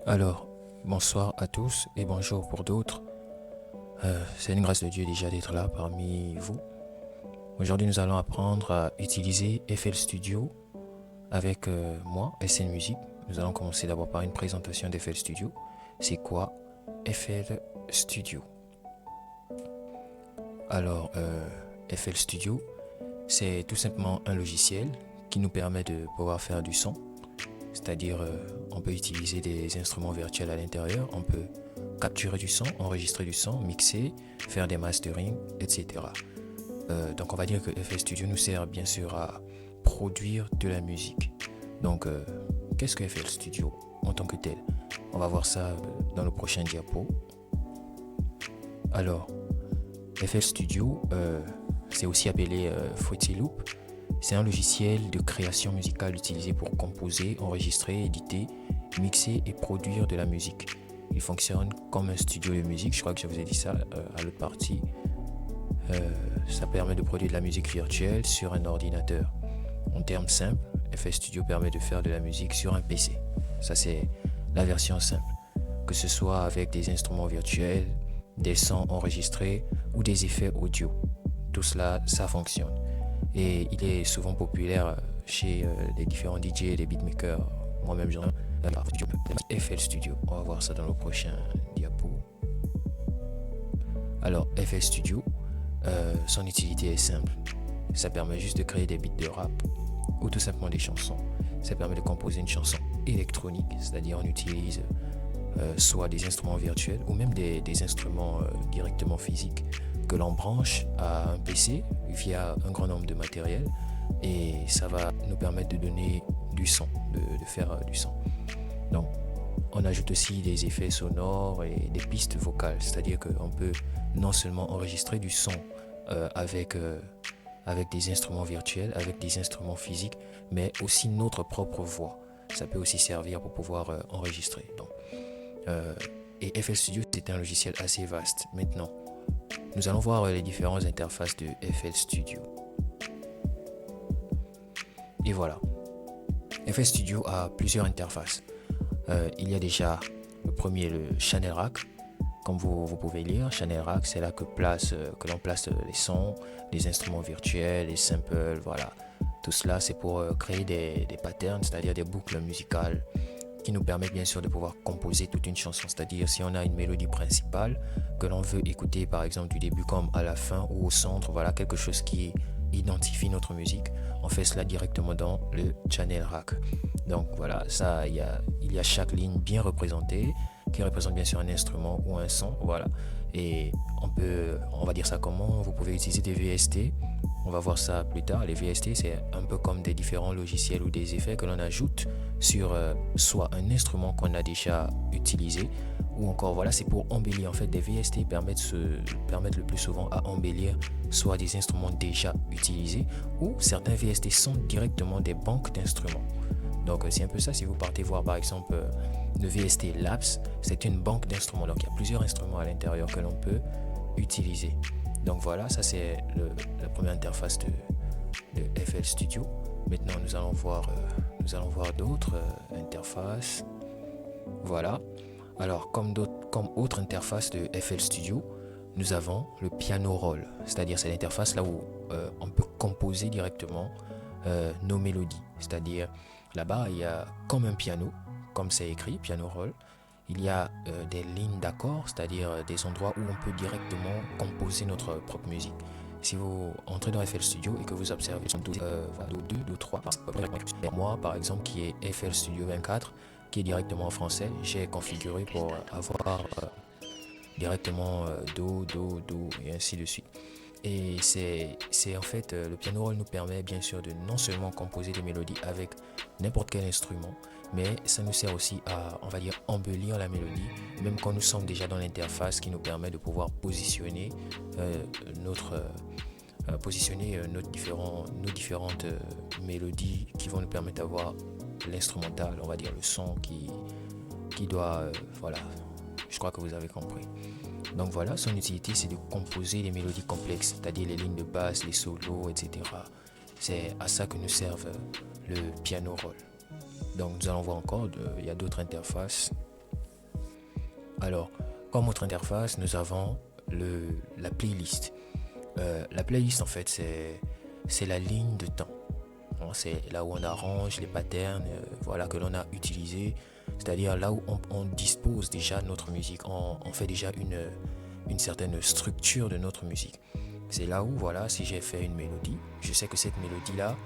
Alors, bonsoir à tous et bonjour pour d'autres. C'est une grâce de Dieu déjà d'être là parmi vous. Aujourd'hui, nous allons apprendre à utiliser FL Studio avec moi, SN Music. Nous allons commencer d'abord par une présentation d'FL Studio. C'est quoi FL Studio? Alors, FL Studio, c'est tout simplement un logiciel qui nous permet de pouvoir faire du son. C'est-à-dire, on peut utiliser des instruments virtuels à l'intérieur, on peut capturer du son, enregistrer du son, mixer, faire des mastering, etc. Donc on va dire que FL Studio nous sert bien sûr à produire de la musique. Donc, qu'est-ce que FL Studio en tant que tel? On va voir ça dans le prochain diapo. Alors, FL Studio, c'est aussi appelé Fruity Loop. C'est un logiciel de création musicale utilisé pour composer, enregistrer, éditer, mixer et produire de la musique. Il fonctionne comme un studio de musique, je crois que je vous ai dit ça à l'autre partie. Ça permet de produire de la musique virtuelle sur un ordinateur. En termes simples, FL Studio permet de faire de la musique sur un PC. Ça, c'est la version simple. Que ce soit avec des instruments virtuels, des sons enregistrés ou des effets audio. Tout cela, ça fonctionne. Et il est souvent populaire chez les différents DJ et les beatmakers. Moi-même, j'en ai FL Studio. On va voir ça dans le prochain diapo. Alors, FL Studio, son utilité est simple. Ça permet juste de créer des beats de rap ou tout simplement des chansons. Ça permet de composer une chanson électronique, c'est-à-dire on utilise soit des instruments virtuels ou même des instruments directement physiques que l'on branche à un PC via un grand nombre de matériel et ça va nous permettre de donner du son, de faire du son. Donc, on ajoute aussi des effets sonores et des pistes vocales, c'est-à-dire qu'on peut non seulement enregistrer du son avec des instruments virtuels, avec des instruments physiques, mais aussi notre propre voix. Ça peut aussi servir pour pouvoir enregistrer. Donc, et FL Studio, c'est un logiciel assez vaste. Maintenant, nous allons voir les différentes interfaces de FL Studio. Et voilà. FL Studio a plusieurs interfaces. Il y a déjà le premier, le Channel Rack. Comme vous pouvez lire, Channel Rack, c'est là que l'on place les sons, les instruments virtuels, les samples, voilà. Tout cela, c'est pour créer des patterns, c'est-à-dire des boucles musicales qui nous permettent bien sûr de pouvoir composer toute une chanson. C'est-à-dire si on a une mélodie principale que l'on veut écouter par exemple du début comme à la fin ou au centre, voilà quelque chose qui identifie notre musique, on fait cela directement dans le Channel Rack. Donc voilà, ça il y a chaque ligne bien représentée qui représente bien sûr un instrument ou un son, voilà. Et on va dire ça comment, vous pouvez utiliser des VST. On va voir ça plus tard. Les VST, c'est un peu comme des différents logiciels ou des effets que l'on ajoute sur soit un instrument qu'on a déjà utilisé ou encore, voilà, c'est pour embellir. En fait, des VST permettent le plus souvent à embellir soit des instruments déjà utilisés ou certains VST sont directement des banques d'instruments. Donc, c'est un peu ça. Si vous partez voir par exemple le VST Labs, c'est une banque d'instruments. Donc, il y a plusieurs instruments à l'intérieur que l'on peut utiliser. Donc voilà, ça c'est la première interface de FL Studio. Maintenant nous allons voir d'autres interfaces. Voilà. Alors comme autre interface de FL Studio, nous avons le piano roll. C'est-à-dire c'est l'interface là où on peut composer directement nos mélodies. C'est-à-dire là-bas il y a comme un piano, comme c'est écrit, piano roll. Il y a des lignes d'accords, c'est-à-dire des endroits où on peut directement composer notre propre musique. Si vous entrez dans FL Studio et que vous observez Do 3, moi par exemple qui est FL Studio 24, qui est directement en français, j'ai configuré pour avoir directement Do, et ainsi de suite. Et c'est en fait, le piano roll nous permet bien sûr de non seulement composer des mélodies avec n'importe quel instrument, mais ça nous sert aussi à, on va dire, embellir la mélodie, même quand nous sommes déjà dans l'interface qui nous permet de pouvoir positionner nos différentes mélodies qui vont nous permettre d'avoir l'instrumental, on va dire le son qui doit, voilà, je crois que vous avez compris. Donc voilà, son utilité c'est de composer des mélodies complexes, c'est-à-dire les lignes de basse, les solos, etc. C'est à ça que nous servent le piano roll. Donc nous allons voir encore, il y a d'autres interfaces. Alors, comme autre interface, nous avons la playlist. La playlist, en fait, c'est la ligne de temps. C'est là où on arrange les patterns voilà, que l'on a utilisés, c'est-à-dire là où on dispose déjà de notre musique, on fait déjà une certaine structure de notre musique. C'est là où, voilà, si j'ai fait une mélodie, je sais que cette mélodie-là,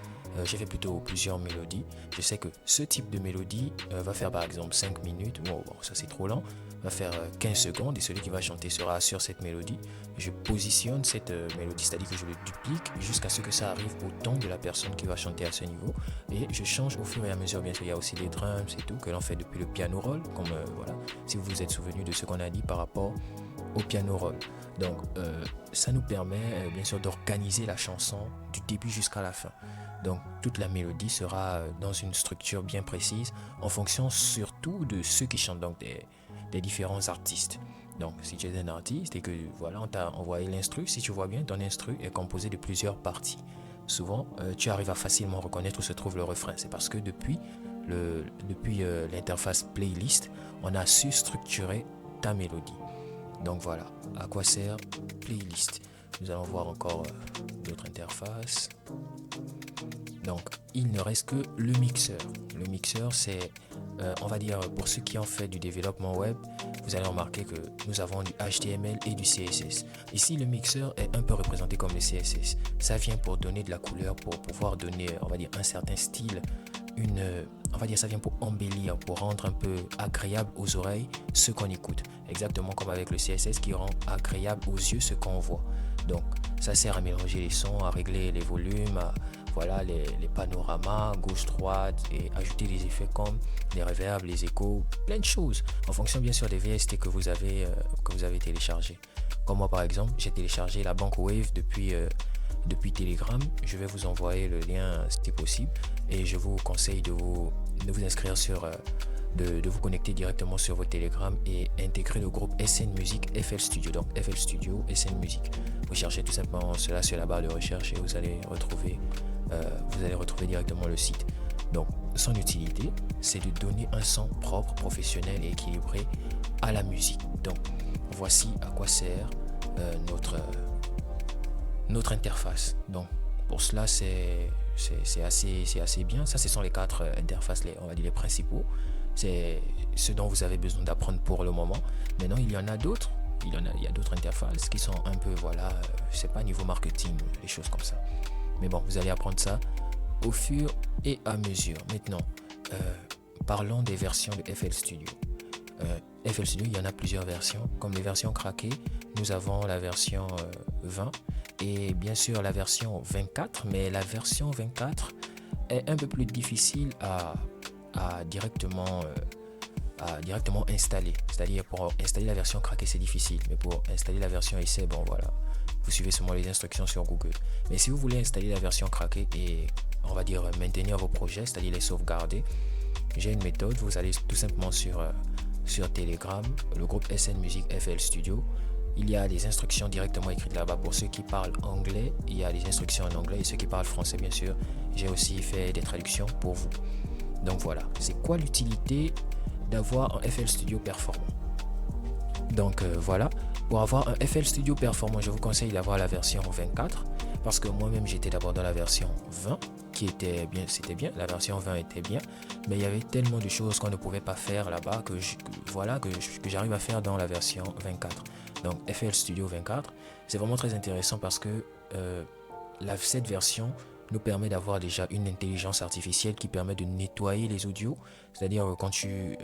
j'ai fait plutôt plusieurs mélodies, je sais que ce type de mélodie va faire par exemple 5 minutes, bon, ça c'est trop lent, va faire 15 secondes et celui qui va chanter sera sur cette mélodie. Je positionne cette mélodie, c'est-à-dire que je le duplique jusqu'à ce que ça arrive au temps de la personne qui va chanter à ce niveau et je change au fur et à mesure. Bien sûr, il y a aussi les drums et tout que l'on fait depuis le piano roll, comme voilà, si vous vous êtes souvenu de ce qu'on a dit par rapport au piano roll. Donc ça nous permet bien sûr d'organiser la chanson du début jusqu'à la fin. Donc toute la mélodie sera dans une structure bien précise en fonction surtout de ceux qui chantent, donc des différents artistes. Donc si tu es un artiste et que voilà, on t'a envoyé l'instru, si tu vois bien, ton instru est composé de plusieurs parties. Souvent tu arrives à facilement reconnaître où se trouve le refrain. C'est parce que depuis l'interface playlist, on a su structurer ta mélodie. Donc voilà, à quoi sert playlist. Nous allons voir encore d'autres interfaces. Donc, il ne reste que le mixeur. Le mixeur, c'est, on va dire, pour ceux qui ont fait du développement web, vous allez remarquer que nous avons du HTML et du CSS. Ici, le mixeur est un peu représenté comme le CSS. Ça vient pour donner de la couleur, pour pouvoir donner, on va dire, un certain style, on va dire, ça vient pour embellir, pour rendre un peu agréable aux oreilles ce qu'on écoute. Exactement comme avec le CSS qui rend agréable aux yeux ce qu'on voit. Donc, ça sert à mélanger les sons, à régler les volumes, voilà, les panoramas, gauche-droite et ajouter des effets comme les reverbs, les échos, plein de choses en fonction bien sûr des VST que vous avez téléchargés. Comme moi par exemple, j'ai téléchargé la banque Wave depuis Telegram. Je vais vous envoyer le lien si possible et je vous conseille de vous inscrire de vous connecter directement sur votre Telegram et intégrer le groupe SN Music FL Studio. Donc FL Studio, SN Music. Vous cherchez tout simplement cela sur la barre de recherche et vous allez retrouver directement le site. Donc son utilité, c'est de donner un son propre, professionnel et équilibré à la musique. Donc voici à quoi sert notre interface. Donc pour cela, c'est assez bien. Ça, ce sont les 4 interfaces, on va dire les principaux. C'est ce dont vous avez besoin d'apprendre pour le moment. Maintenant, il y en a d'autres. Il y a d'autres interfaces qui sont un peu, voilà, je sais pas, niveau marketing, les choses comme ça. Mais bon, vous allez apprendre ça au fur et à mesure. Maintenant, parlons des versions de FL Studio. FL Studio, il y en a plusieurs versions. Comme les versions craquées, nous avons la version 20 et bien sûr la version 24. Mais la version 24 est un peu plus difficile à directement installer. C'est-à-dire pour installer la version craquée, c'est difficile. Mais pour installer la version essai, bon voilà, vous suivez seulement les instructions sur Google. Mais si vous voulez installer la version craquée et on va dire maintenir vos projets, c'est-à-dire les sauvegarder, j'ai une méthode. Vous allez tout simplement sur Telegram, le groupe SN Music FL Studio. Il y a des instructions directement écrites là-bas. Pour ceux qui parlent anglais, il y a des instructions en anglais et ceux qui parlent français, bien sûr, j'ai aussi fait des traductions pour vous. Donc voilà, c'est quoi l'utilité d'avoir un FL Studio performant? Donc voilà, pour avoir un FL Studio performant, je vous conseille d'avoir la version 24 parce que moi-même j'étais d'abord dans la version 20 qui était bien, c'était bien, la version 20 était bien, mais il y avait tellement de choses qu'on ne pouvait pas faire là-bas que j'arrive à faire dans la version 24. Donc FL Studio 24, c'est vraiment très intéressant parce que cette version nous permet d'avoir déjà une intelligence artificielle qui permet de nettoyer les audios. C'est-à-dire quand tu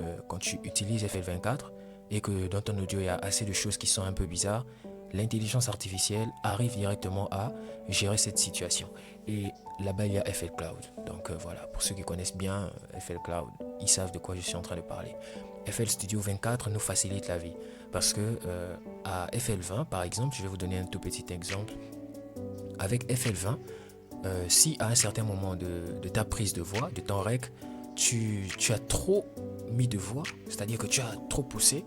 utilises FL24 et que dans ton audio il y a assez de choses qui sont un peu bizarres, l'intelligence artificielle arrive directement à gérer cette situation. Et là-bas il y a FL Cloud. Donc voilà, pour ceux qui connaissent bien FL Cloud, ils savent de quoi je suis en train de parler. FL Studio 24 nous facilite la vie parce que à FL20 par exemple, je vais vous donner un tout petit exemple. Avec FL20, si à un certain moment de ta prise de voix, de ton rec, tu as trop mis de voix, c'est-à-dire que tu as trop poussé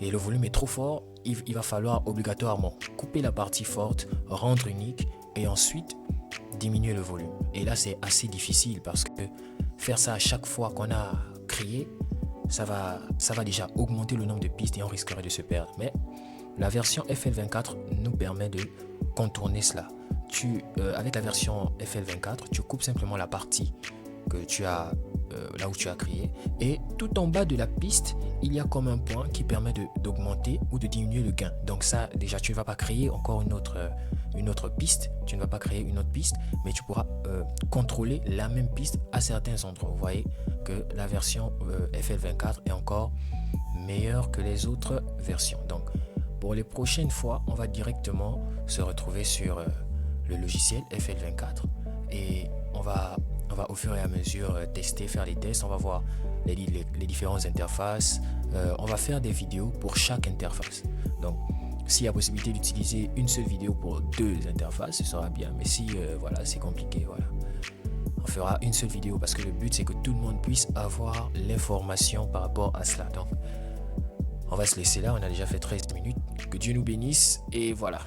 et le volume est trop fort, il va falloir obligatoirement couper la partie forte, rendre unique et ensuite diminuer le volume. Et là, c'est assez difficile parce que faire ça à chaque fois qu'on a crié, ça va déjà augmenter le nombre de pistes et on risquerait de se perdre. Mais la version FL24 nous permet de contourner cela. Avec la version FL24, tu coupes simplement la partie que tu as là où tu as créé, et tout en bas de la piste il y a comme un point qui permet d'augmenter ou de diminuer le gain. Donc ça, déjà, tu ne vas pas créer encore une autre piste, tu ne vas pas créer une autre piste, mais tu pourras contrôler la même piste à certains endroits. Vous voyez que la version FL24 est encore meilleure que les autres versions. Donc pour les prochaines fois, on va directement se retrouver sur le logiciel FL24 et on va au fur et à mesure tester, faire les tests. On va voir les différentes interfaces. On va faire des vidéos pour chaque interface. Donc s'il y a possibilité d'utiliser une seule vidéo pour 2 interfaces, ce sera bien. Mais si voilà, c'est compliqué, voilà, on fera une seule vidéo parce que le but c'est que tout le monde puisse avoir l'information par rapport à cela. Donc on va se laisser là, on a déjà fait 13 minutes. Que Dieu nous bénisse et voilà.